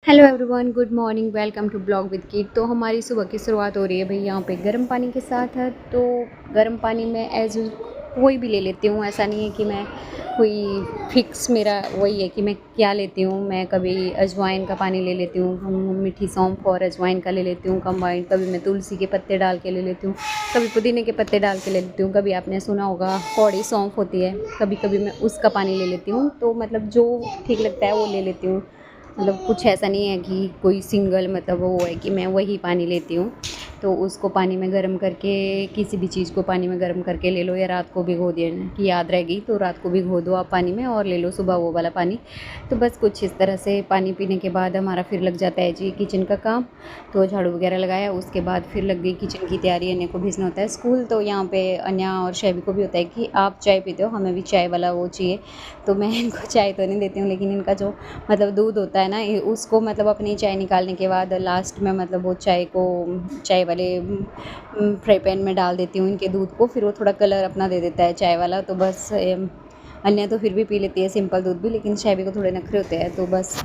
Hello everyone, good morning, welcome to blog with kid. तो हमारी सुबह की शुरुआत हो रही है भाई यहाँ पे गर्म पानी के साथ है। तो गर्म पानी में एज कोई भी ले लेती हूँ, ऐसा नहीं है कि मैं कोई फिक्स मेरा वही है कि मैं क्या लेती हूँ। मैं कभी अजवाइन का पानी ले लेती हूँ, मीठी सौंफ और अजवाइन का ले लेती हूँ कंबाइन। कभी मैं तुलसी के पत्ते डाल के ले लेती हूँ, कभी पुदीने के पत्ते डाल के ले लेती हूँ, कभी आपने सुना होगा कौड़ी सौंफ होती है, कभी कभी मैं उसका पानी ले लेती हूँ। तो मतलब जो ठीक लगता है वो ले लेती हूँ। मतलब कुछ ऐसा नहीं है कि कोई सिंगल मतलब वो है कि मैं वही पानी लेती हूँ। तो उसको पानी में गर्म करके, किसी भी चीज़ को पानी में गर्म करके ले लो, या रात को भिगो देना कि याद रहेगी तो रात को भिगो दो आप पानी में और ले लो सुबह वो वाला पानी। तो बस कुछ इस तरह से पानी पीने के बाद हमारा फिर लग जाता है जी किचन का काम। तो झाड़ू वगैरह लगाया, उसके बाद फिर लग गई किचन की तैयारी। अन्य को भेजना होता है स्कूल, तो यहाँ पे अन्या और शैवी को भी होता है कि आप चाय पीते हो, हमें भी चाय वाला वो चाहिए। तो मैं इनको चाय तो नहीं देती हूँ, लेकिन इनका जो मतलब दूध होता है ना उसको मतलब अपनी चाय निकालने के बाद लास्ट में मतलब वो चाय को चाय वाले फ्राई पैन में डाल देती हूँ इनके दूध को। फिर वो थोड़ा कलर अपना दे देता है चाय वाला। तो बस अन्य तो फिर भी पी लेती है सिंपल दूध भी, लेकिन चाय भी को थोड़े नखरे होते हैं। तो बस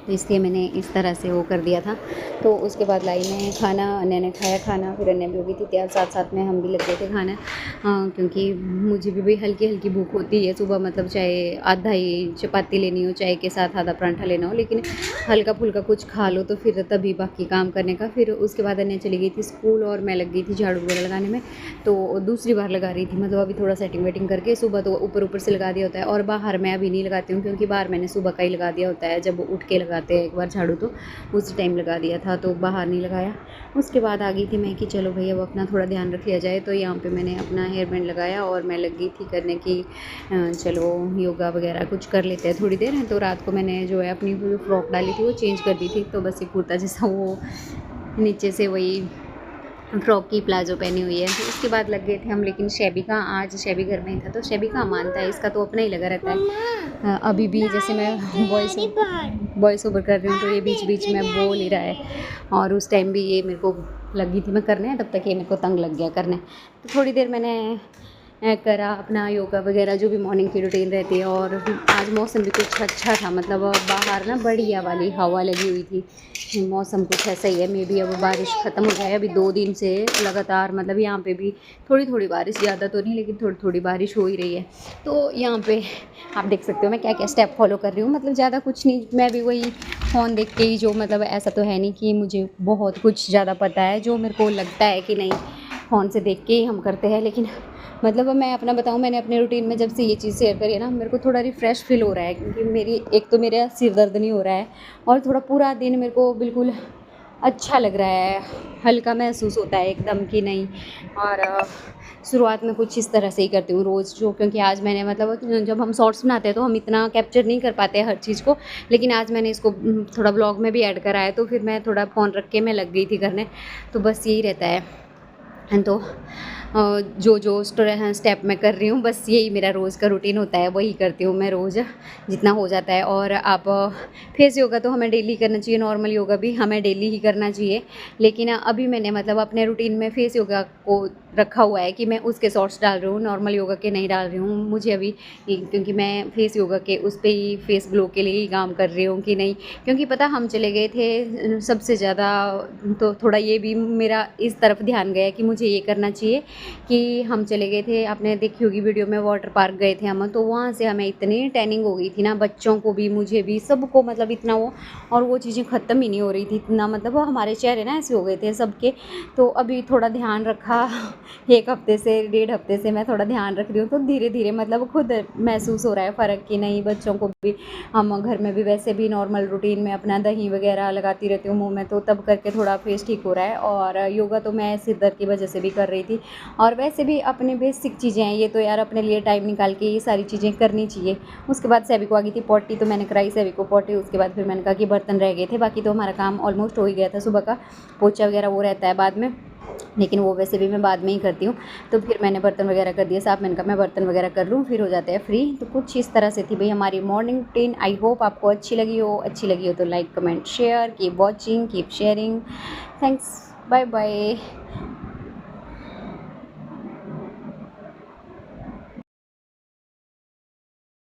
तो इसलिए मैंने इस तरह से वो कर दिया था। तो उसके बाद लाई मैं खाना, अन्य ने खाया खाना, फिर अन्य भी हो गई थी तैयार, साथ साथ में हम भी लग गए थे खाना। क्योंकि मुझे भी भाई हल्की हल्की भूख होती है सुबह, मतलब चाहे आधा ही चपाती लेनी हो, चाय के साथ आधा परांठा लेना हो, लेकिन हल्का फुल्का कुछ खा लो तो फिर तभी बाकी काम करने का। फिर उसके बाद अन्य चली गई थी स्कूल और मैं लग गई थी झाड़ू वगैरह लगाने में। तो दूसरी बार लगा रही थी, मतलब अभी थोड़ा सेटिंग वेटिंग करके। सुबह तो ऊपर ऊपर से लगा दिया होता है, और बाहर मैं अभी नहीं लगाती हूँ क्योंकि बाहर मैंने सुबह का ही लगा दिया होता है। जब उठ के लगाते हैं एक बार झाड़ू तो उसी टाइम लगा दिया था, तो बाहर नहीं लगाया। उसके बाद आ गई थी मैं कि चलो भैया अब अपना थोड़ा ध्यान रख लिया जाए। तो यहाँ पे मैंने अपना हेयर बैंड लगाया और मैं लग गई थी करने की चलो योगा वगैरह कुछ कर लेते हैं थोड़ी देर। तो रात को मैंने जो है अपनी फ्रॉक डाली थी वो चेंज कर दी थी। तो बस ये कुर्ता जैसा वो नीचे से वही फ्रॉक की प्लाजो पहनी हुई है। तो उसके बाद लग गए थे हम, लेकिन शैबी का आज शैबी घर में ही था तो शैबी का मानता है, इसका तो अपना ही लगा रहता है। अभी भी जैसे मैं वॉइस ओवर कर रही हूँ तो ये बीच बीच में बोल ही रहा है। और उस टाइम भी ये मेरे को लगी थी मैं करने, तब तक ये मेरे को तंग लग गया करने। तो थोड़ी देर मैंने करा अपना योगा वगैरह जो भी मॉर्निंग की रूटीन रहती है। और आज मौसम भी कुछ अच्छा था, मतलब बाहर ना बढ़िया वाली हवा लगी हुई थी। मौसम कुछ ऐसा ही है, मे बी अब बारिश ख़त्म हो जाए। अभी 2 दिन से लगातार मतलब यहाँ पे भी थोड़ी थोड़ी बारिश, ज़्यादा तो नहीं लेकिन थोड़ी थोड़ी बारिश हो ही रही है। तो यहाँ पे आप देख सकते हो मैं क्या क्या स्टेप फॉलो कर रही हूँ, मतलब ज़्यादा कुछ नहीं, मैं भी वही फ़ोन देख के ही, जो मतलब ऐसा तो है नहीं कि मुझे बहुत कुछ ज़्यादा पता है। जो मेरे को लगता है कि नहीं फ़ोन से देख के ही हम करते हैं। लेकिन मतलब मैं अपना बताऊँ, मैंने अपने रूटीन में जब से ये चीज़ शेयर करी है ना, मेरे को थोड़ा रिफ़्रेश फ़ील हो रहा है। क्योंकि मेरी एक तो मेरा सिर दर्द नहीं हो रहा है, और थोड़ा पूरा दिन मेरे को बिल्कुल अच्छा लग रहा है, हल्का महसूस होता है एकदम कि नहीं। और शुरुआत में कुछ इस तरह से ही करती हूँ रोज़ जो, क्योंकि आज मैंने मतलब जब हम शॉर्ट्स बनाते हैं तो हम इतना कैप्चर नहीं कर पाते हैं हर चीज़ को। लेकिन आज मैंने इसको थोड़ा ब्लॉग में भी ऐड करा है, तो फिर मैं थोड़ा फ़ोन रख के मैं लग गई थी करने। तो बस यही रहता है। तो जो जो स्टेप मैं कर रही हूँ, बस यही मेरा रोज़ का रूटीन होता है, वही करती हूँ मैं रोज़ जितना हो जाता है। और आप फेस योगा तो हमें डेली करना चाहिए, नॉर्मल योगा भी हमें डेली ही करना चाहिए। लेकिन अभी मैंने मतलब अपने रूटीन में फेस योगा को रखा हुआ है कि मैं उसके शॉर्ट्स डाल रही हूँ, नॉर्मल योगा के नहीं डाल रही हूँ। मुझे अभी क्योंकि मैं फेस योगा के उस पर ही फेस ग्लो के लिए ही काम कर रही हूँ कि नहीं, क्योंकि पता हम चले गए थे सबसे ज़्यादा। तो थोड़ा ये भी मेरा इस तरफ ध्यान गया कि मुझे ये करना चाहिए कि हम चले गए थे, आपने देखी होगी वीडियो में, वाटर पार्क गए थे हम। तो वहाँ से हमें इतनी टैनिंग हो गई थी ना, बच्चों को भी मुझे भी सबको, मतलब इतना वो, और वो चीज़ें ख़त्म ही नहीं हो रही थी इतना, मतलब वो हमारे चेहरे ना ऐसे हो गए थे सबके। तो अभी थोड़ा ध्यान रखा 1 हफ्ते से, 1.5 हफ्ते से मैं थोड़ा ध्यान रख रही हूँ। तो धीरे धीरे मतलब खुद महसूस हो रहा है फ़र्क कि नहीं। बच्चों को भी, हम घर में भी वैसे भी नॉर्मल रूटीन में अपना दही वगैरह लगाती रहती हूँ मुँह में, तो तब करके थोड़ा फेस ठीक हो रहा है। और योगा तो मैं सिर दर्द की वजह से भी कर रही थी। और वैसे भी अपने बेसिक चीज़ें हैं ये तो यार, अपने लिए टाइम निकाल के ये सारी चीज़ें करनी चाहिए। उसके बाद सैवी को आ गई थी पॉटी, तो मैंने कराई सैवी को पॉटी। उसके बाद फिर मैंने कहा कि बर्तन रह गए थे, बाकी तो हमारा काम ऑलमोस्ट हो ही गया था। सुबह का पोछा वगैरह वो रहता है बाद में, लेकिन वो वैसे भी मैं बाद में ही करती हूँ। तो फिर मैंने बर्तन वगैरह कर दिया साफ, मैंने कहा मैं बर्तन वगैरह कर लूँ फिर हो जाते हैं फ्री। तो कुछ इस तरह से थी भाई हमारी मॉर्निंग रूटीन। आई होप आपको अच्छी लगी हो तो like comment share, keep watching, keep sharing. Thanks, bye bye.